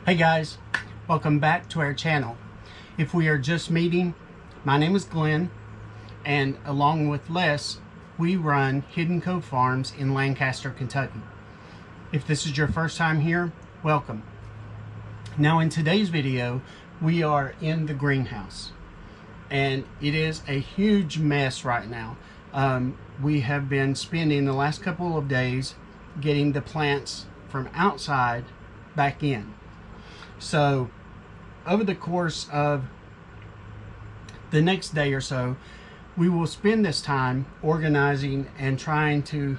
Hey guys, welcome back to our channel. If we are just meeting, my name is Glenn, and along with Les, we run Hidden Cove Farms in Lancaster, Kentucky. If this is your first time here, welcome. Now in today's video, we are in the greenhouse, and it is a huge mess right now. We have been spending the last couple of days getting the plants from outside back in. So over the course of the next day or so, we will spend this time organizing and trying to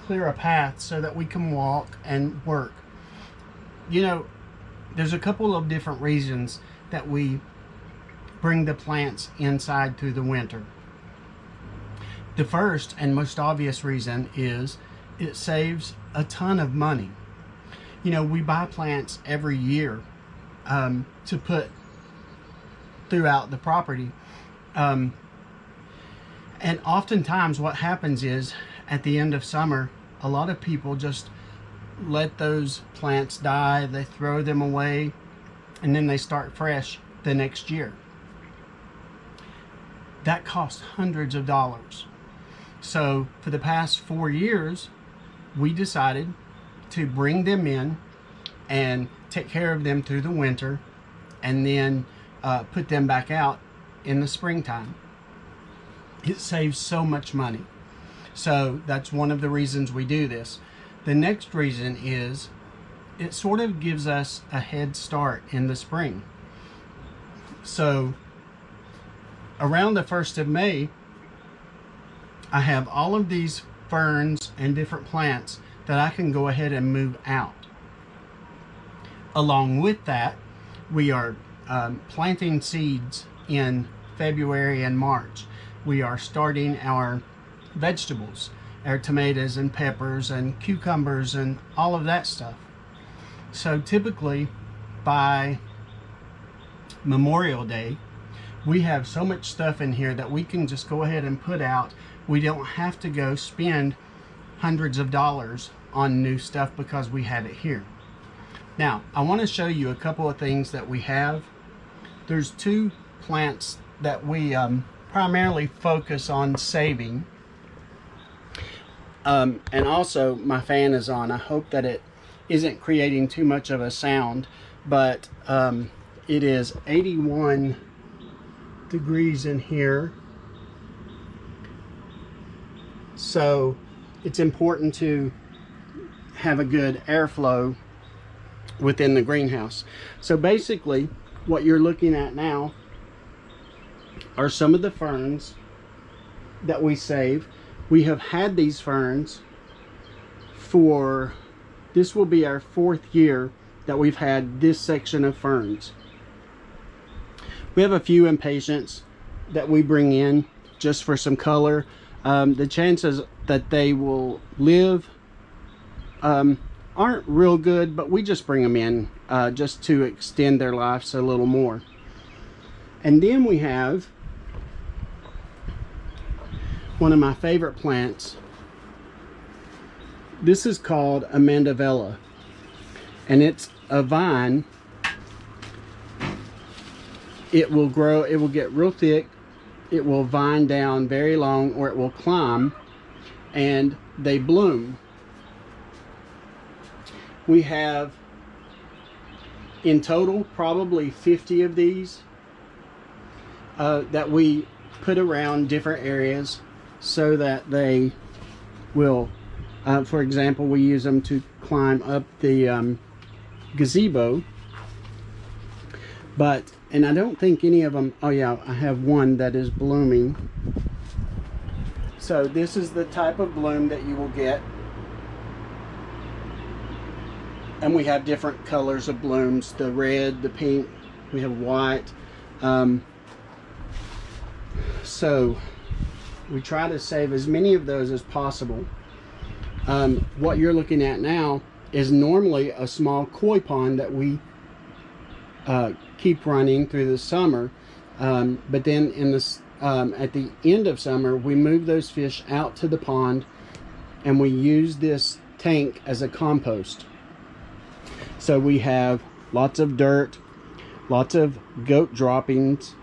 clear a path so that we can walk and work. You know, there's a couple of different reasons that we bring the plants inside through the winter. The first and most obvious reason is it saves a ton of money. You know, we buy plants every year to put throughout the property. And oftentimes what happens is at the end of summer, a lot of people just let those plants die, they throw them away, and then they start fresh the next year. That costs hundreds of dollars. So for the past 4 years, we decided to bring them in and take care of them through the winter, and then put them back out in the springtime. It saves so much money. So that's one of the reasons we do this. The next reason is it sort of gives us a head start in the spring. So around the 1st of May, I have all of these ferns and different plants that I can go ahead and move out. Along with that, we are planting seeds in February and March. We are starting our vegetables, our tomatoes and peppers and cucumbers and all of that stuff. So typically by Memorial Day, we have so much stuff in here that we can just go ahead and put out. We don't have to go spend hundreds of dollars on new stuff because we have it here. Now, I want to show you a couple of things that we have. There's 2 plants that we primarily focus on saving. And also my fan is on. I hope that it isn't creating too much of a sound, but it is 81 degrees in here. So it's important to have a good airflow within the greenhouse. So basically what you're looking at now are some of the ferns that we save. We have had these ferns for, this will be our 4th year that we've had this section of ferns. We have a few impatiens that we bring in just for some color. The chances that they will live aren't real good, but we just bring them in just to extend their lives a little more. And then we have one of my favorite plants. This is called a mandevilla, and it's a vine. It will grow, it will get real thick, it will vine down very long, or it will climb, and they bloom. We have in total probably 50 of these that we put around different areas so that they will, for example, we use them to climb up the gazebo. And I don't think any of them, oh yeah, I have one that is blooming. So this is the type of bloom that you will get. And we have different colors of blooms, the red, the pink, we have white. So we try to save as many of those as possible. What you're looking at now is normally a small koi pond that we keep running through the summer. But then in this, at the end of summer, we move those fish out to the pond and we use this tank as a compost. So we have lots of dirt, lots of goat droppings,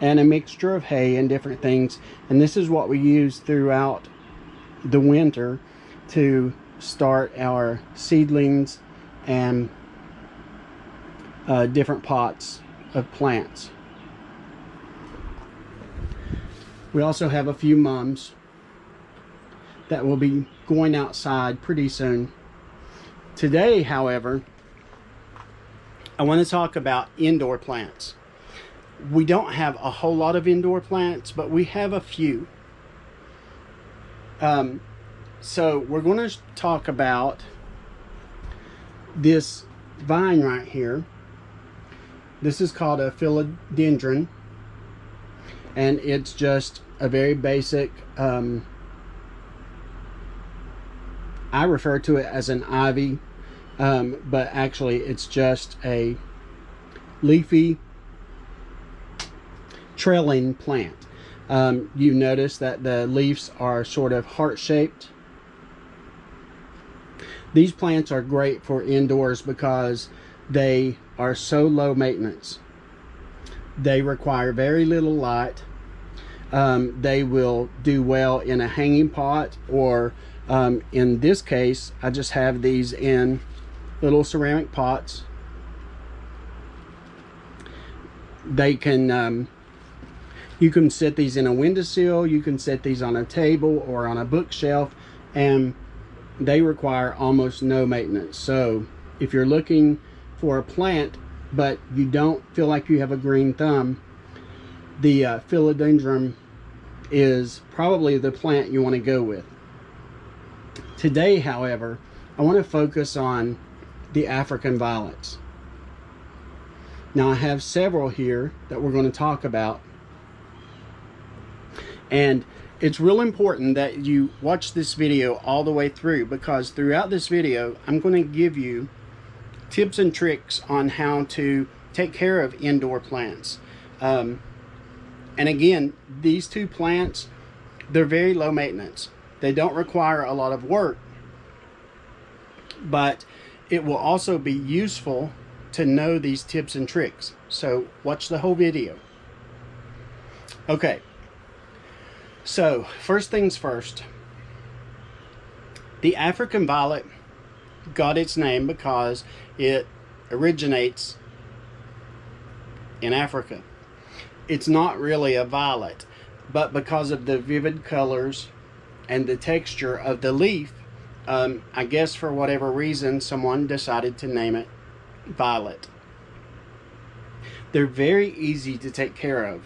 and a mixture of hay and different things. And this is what we use throughout the winter to start our seedlings and different pots of plants. We also have a few mums that will be going outside pretty soon. Today, however, I want to talk about indoor plants. We don't have a whole lot of indoor plants, but we have a few. So we're going to talk about this vine right here. This is called a philodendron, and it's just a very basic, I refer to it as an ivy, but actually it's just a leafy trailing plant. You notice that the leaves are sort of heart-shaped. These plants are great for indoors because they are so low maintenance. They require very little light. They will do well in a hanging pot, or in this case, I just have these in little ceramic pots. They can, you can set these in a windowsill, you can set these on a table or on a bookshelf, and they require almost no maintenance. So if you're looking for a plant but you don't feel like you have a green thumb, the philodendron is probably the plant you want to go with. Today, however, I want to focus on the African violets. Now, I have several here that we're going to talk about, and it's real important that you watch this video all the way through, because throughout this video I'm going to give you tips and tricks on how to take care of indoor plants. And again, these two plants, they're very low maintenance. They don't require a lot of work, but it will also be useful to know these tips and tricks. So watch the whole video. Okay, so first things first, the African violet got its name because it originates in Africa. It's not really a violet, but because of the vivid colors and the texture of the leaf, I guess for whatever reason someone decided to name it violet. They're very easy to take care of.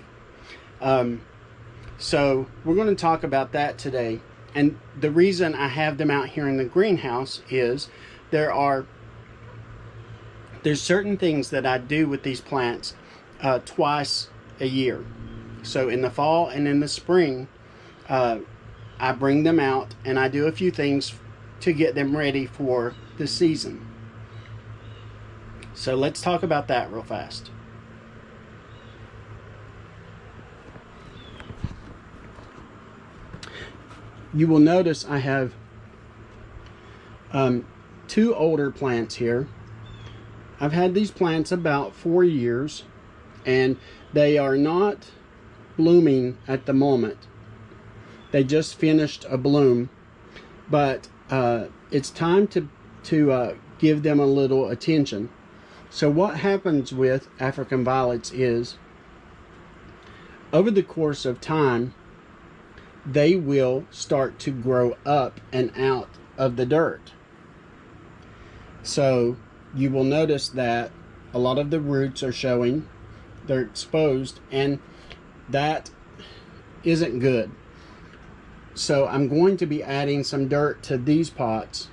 So we're going to talk about that today. And the reason I have them out here in the greenhouse is there's certain things that I do with these plants twice a year. So in the fall and in the spring, I bring them out and I do a few things to get them ready for the season. So let's talk about that real fast. You will notice I have two older plants here. I've had these plants about 4 years, and they are not blooming at the moment. They just finished a bloom, but it's time to give them a little attention. So what happens with African violets is, over the course of time, they will start to grow up and out of the dirt. So you will notice that a lot of the roots are showing, they're exposed, and that isn't good. So I'm going to be adding some dirt to these pots,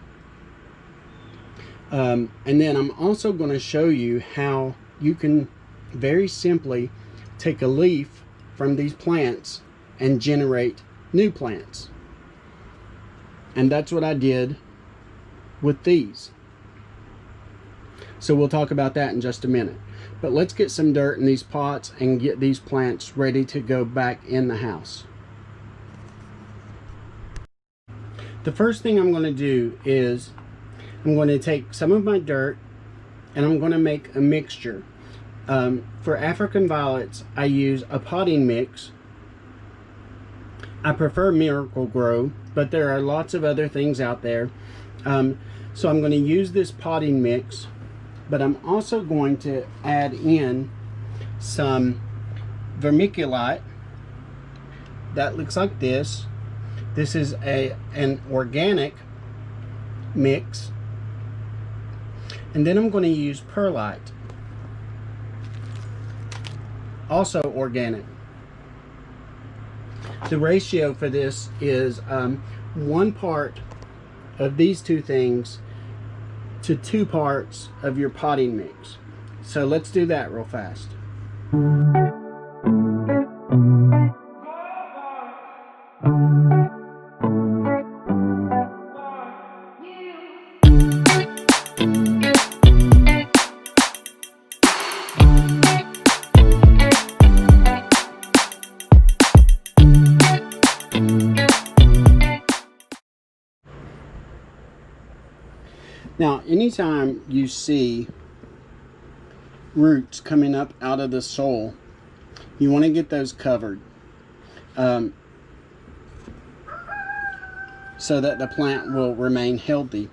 and then I'm also going to show you how you can very simply take a leaf from these plants and generate new plants. And that's what I did with these. So we'll talk about that in just a minute. But let's get some dirt in these pots and get these plants ready to go back in the house. The first thing I'm going to do is I'm going to take some of my dirt and I'm going to make a mixture. For African violets, I use a potting mix. I prefer Miracle Grow, but there are lots of other things out there. So I'm going to use this potting mix, but I'm also going to add in some vermiculite that looks like this. This is an organic mix. And then I'm going to use perlite, also organic. The ratio for this is 1 part of these two things to 2 parts of your potting mix. So let's do that real fast. Now, anytime you see roots coming up out of the soil, you want to get those covered so that the plant will remain healthy.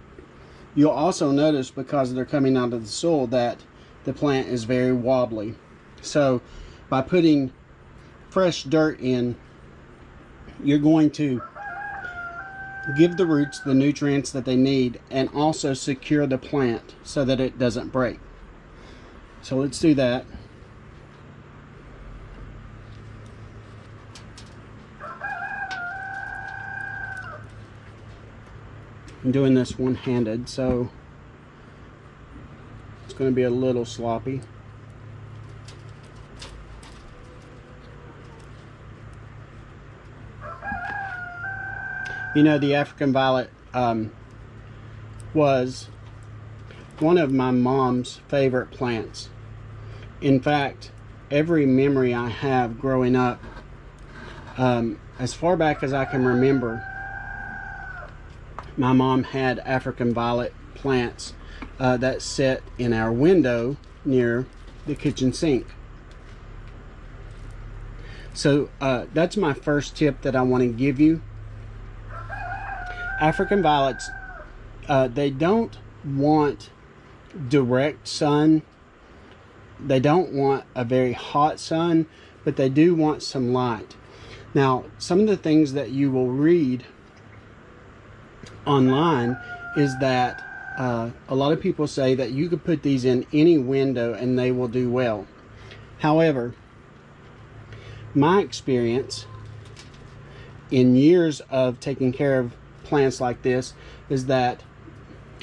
You'll also notice, because they're coming out of the soil, that the plant is very wobbly. So by putting fresh dirt in, you're going to give the roots the nutrients that they need and also secure the plant so that it doesn't break. So let's do that. I'm doing this one-handed, so it's going to be a little sloppy. You know, the African violet was one of my mom's favorite plants. In fact, every memory I have growing up, as far back as I can remember, my mom had African violet plants that sit in our window near the kitchen sink. So that's my first tip that I want to give you. African violets, they don't want direct sun. They don't want a very hot sun, but they do want some light. Now, some of the things that you will read online is that a lot of people say that you could put these in any window and they will do well. However, my experience in years of taking care of plants like this is that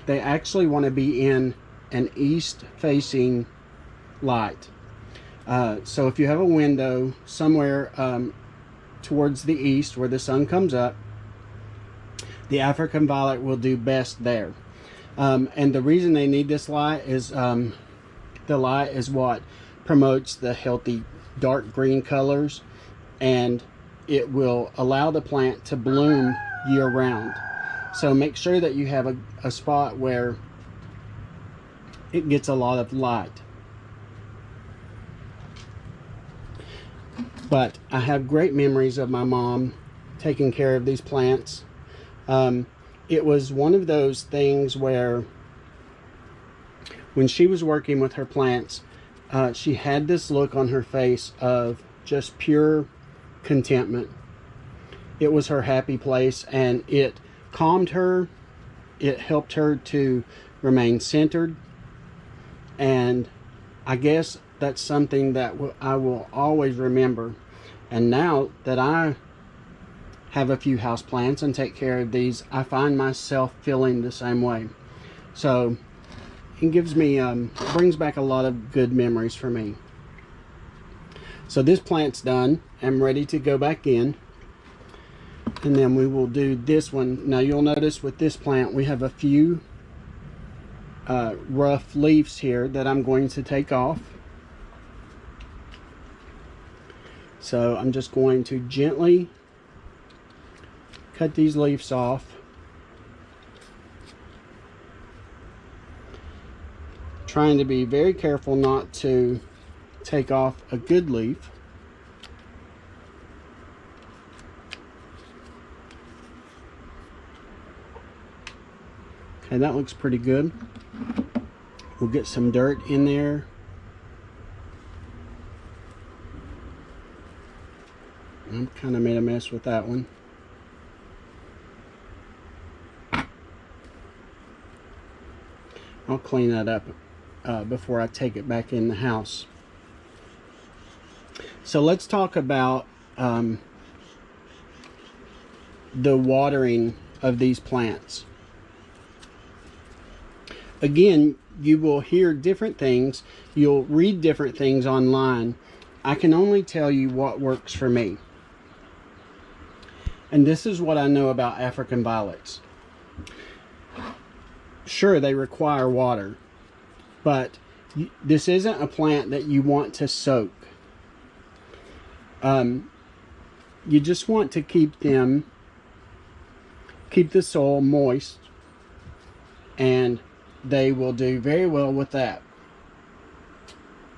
they actually want to be in an east facing light. So if you have a window somewhere towards the east where the sun comes up, the African violet will do best there. And the reason they need this light is the light is what promotes the healthy dark green colors, and it will allow the plant to bloom year-round. So make sure that you have a spot where it gets a lot of light. But I have great memories of my mom taking care of these plants. It was one of those things where when she was working with her plants, she had this look on her face of just pure contentment. It was her happy place, and it calmed her. It helped her to remain centered, and I guess that's something that I will always remember. And now that I have a few house plants and take care of these, I find myself feeling the same way. So it gives me brings back a lot of good memories for me. So this plant's done. I'm ready to go back in, and then we will do this one. Now you'll notice with this plant we have a few rough leaves here that I'm going to take off. So I'm just going to gently cut these leaves off. trying to be very careful not to take off a good leaf. Okay, that looks pretty good. We'll get some dirt in there. I kind of made a mess with that one. I'll clean that up before I take it back in the house. So let's talk about the watering of these plants. Again, you will hear different things. You'll read different things online. I can only tell you what works for me. And this is what I know about African violets. Sure, they require water, but this isn't a plant that you want to soak. You just want to keep the soil moist, and they will do very well with that.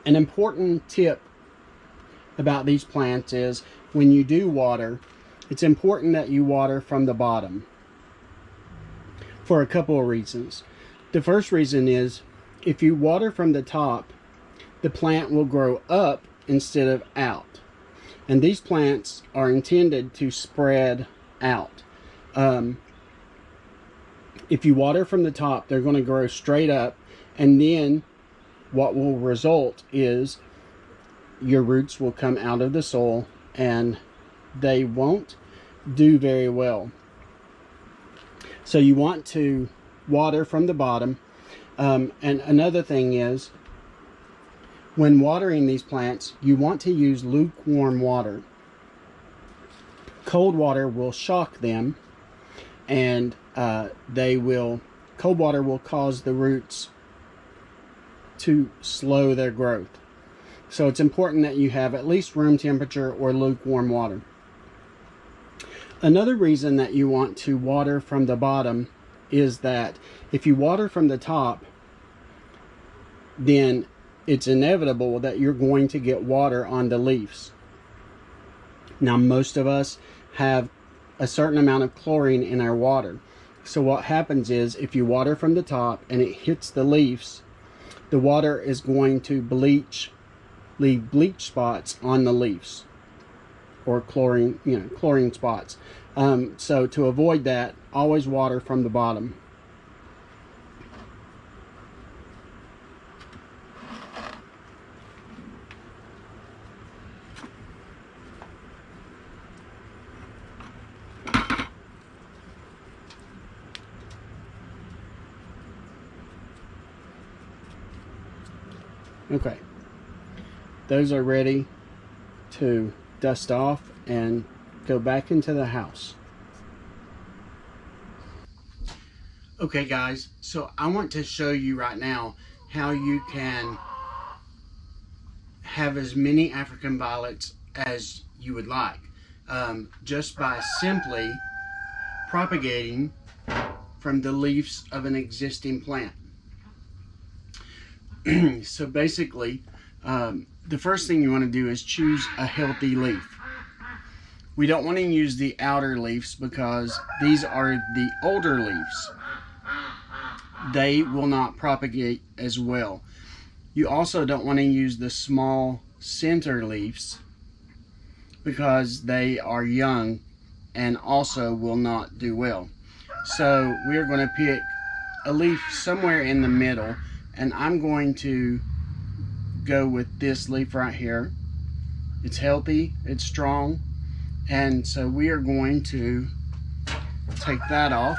An important tip about these plants is when you do water, it's important that you water from the bottom for a couple of reasons. The first reason is if you water from the top, the plant will grow up instead of out. And these plants are intended to spread out. If you water from the top, they're going to grow straight up, and then what will result is your roots will come out of the soil and they won't do very well. So you want to water from the bottom. And another thing is, when watering these plants, you want to use lukewarm water. Cold water will shock them, and cold water will cause the roots to slow their growth. So it's important that you have at least room temperature or lukewarm water. Another reason that you want to water from the bottom is that if you water from the top, then it's inevitable that you're going to get water on the leaves. Now, most of us have a certain amount of chlorine in our water. So what happens is if you water from the top and it hits the leaves, the water is going to leave bleach spots on the leaves, or chlorine spots. So to avoid that, always water from the bottom. Okay, those are ready to dust off and go back into the house. Okay guys, so I want to show you right now how you can have as many African violets as you would like, just by simply propagating from the leaves of an existing plant. So basically, the first thing you want to do is choose a healthy leaf. We don't want to use the outer leaves because these are the older leaves. They will not propagate as well. You also don't want to use the small center leaves because they are young and also will not do well. So we are going to pick a leaf somewhere in the middle, and I'm going to go with this leaf right here. It's healthy, it's strong, and so we are going to take that off.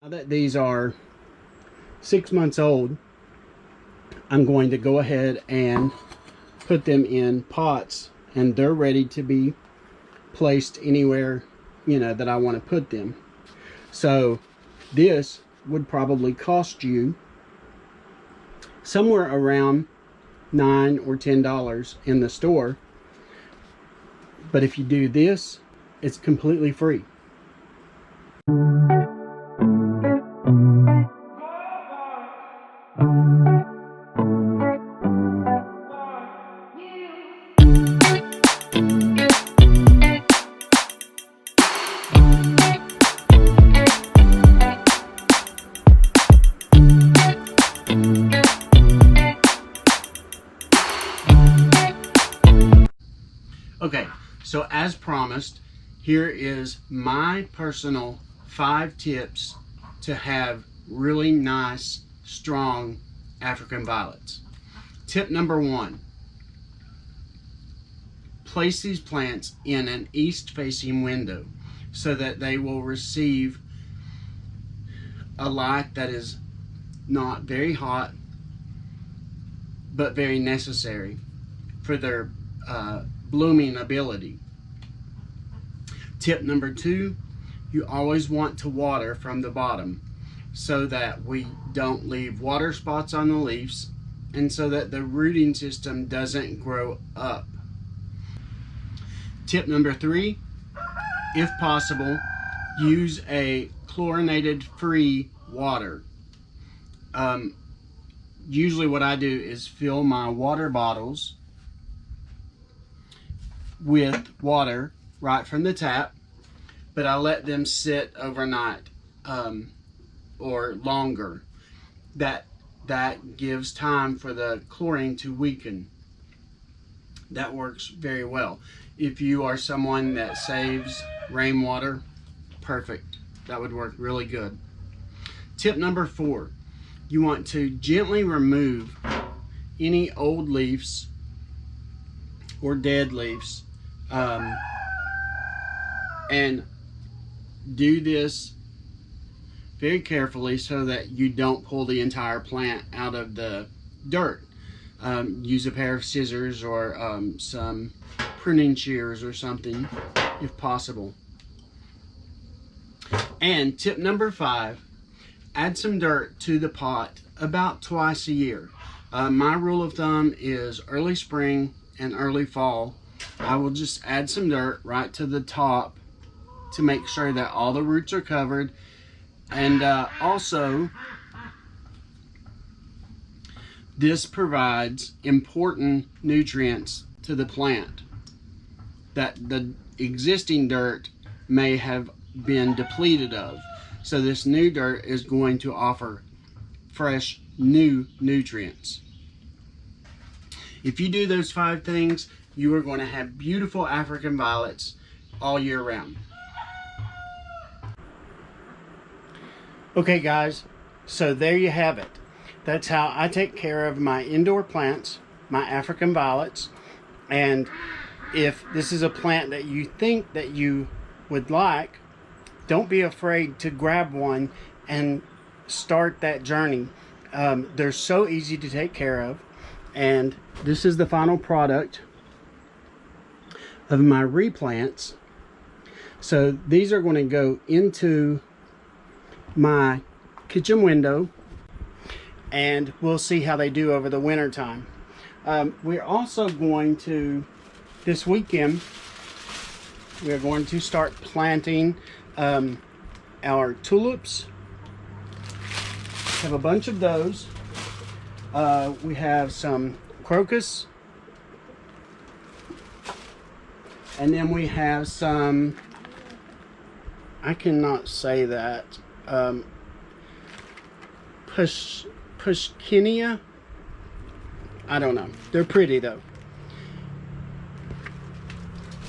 Now that these are 6 months old, I'm going to go ahead and put them in pots, and they're ready to be placed anywhere, you know, that I want to put them. So this would probably cost you somewhere around $9 or $10 in the store. But if you do this, it's completely free. Okay, so as promised, here is my personal 5 tips to have really nice, strong African violets. Tip number 1, place these plants in an east-facing window so that they will receive a light that is not very hot, but very necessary for their blooming ability. Tip number 2, you always want to water from the bottom so that we don't leave water spots on the leaves and so that the rooting system doesn't grow up. Tip number 3, if possible, use a chlorinated free water. Usually what I do is fill my water bottles with water right from the tap, but I let them sit overnight or longer. That gives time for the chlorine to weaken. That works very well. If you are someone that saves rainwater, perfect. That would work really good. Tip number 4, you want to gently remove any old leaves or dead leaves, and do this very carefully so that you don't pull the entire plant out of the dirt. Use a pair of scissors or some pruning shears or something if possible. And tip number 5, add some dirt to the pot about twice a year. My rule of thumb is early spring and early fall. I will just add some dirt right to the top to make sure that all the roots are covered. And also, this provides important nutrients to the plant that the existing dirt may have been depleted of. So this new dirt is going to offer fresh, new nutrients. If you do those 5 things, you are going to have beautiful African violets all year round. Okay guys, so there you have it. That's how I take care of my indoor plants, my African violets. And if this is a plant that you think that you would like, don't be afraid to grab one and start that journey. They're so easy to take care of. And this is the final product of my replants. So these are going to go into my kitchen window, and we'll see how they do over the winter time. We're also going to, this weekend, we're going to start planting our tulips. We have a bunch of those. We have some crocus, and then we have some, I cannot say that, Pushkinia. I don't know. They're pretty though.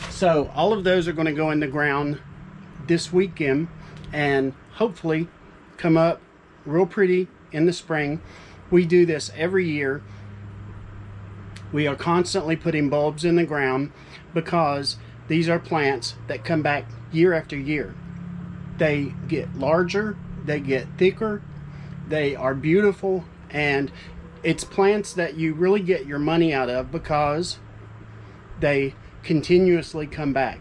So all of those are going to go in the ground this weekend and hopefully come up real pretty in the spring. We do this every year. We are constantly putting bulbs in the ground because these are plants that come back year after year. They get larger, they get thicker, they are beautiful, and It's plants that you really get your money out of because they continuously come back.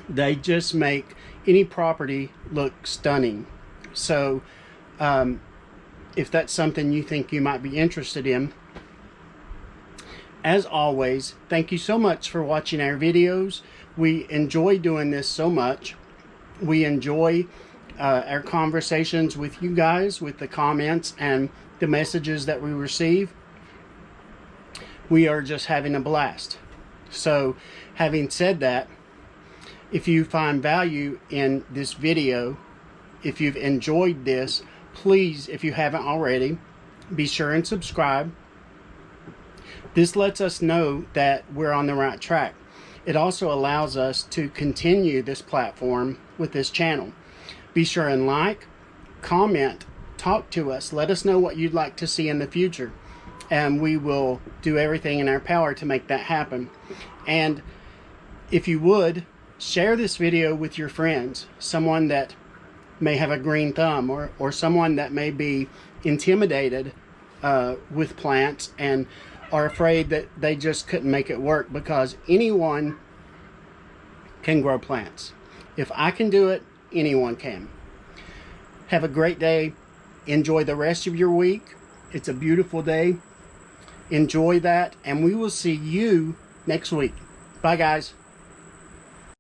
They just make any property look stunning. So if that's something you think you might be interested in, as always, thank you so much for watching our videos. We enjoy doing this so much. We enjoy our conversations with you guys, with the comments and the messages that we receive. We are just having a blast. So having said that, if you find value in this video, if you've enjoyed this, please, if you haven't already, be sure and subscribe. This lets us know that we're on the right track. It also allows us to continue this platform with this channel. Be sure and like, comment, talk to us. Let us know what you'd like to see in the future. And we will do everything in our power to make that happen. And if you would, share this video with your friends. Someone that may have a green thumb, or someone that may be intimidated with plants and are afraid that they just couldn't make it work, because anyone can grow plants. If I can do it, anyone can. Have a great day. Enjoy the rest of your week. It's a beautiful day. Enjoy that, and we will see you next week. Bye, guys.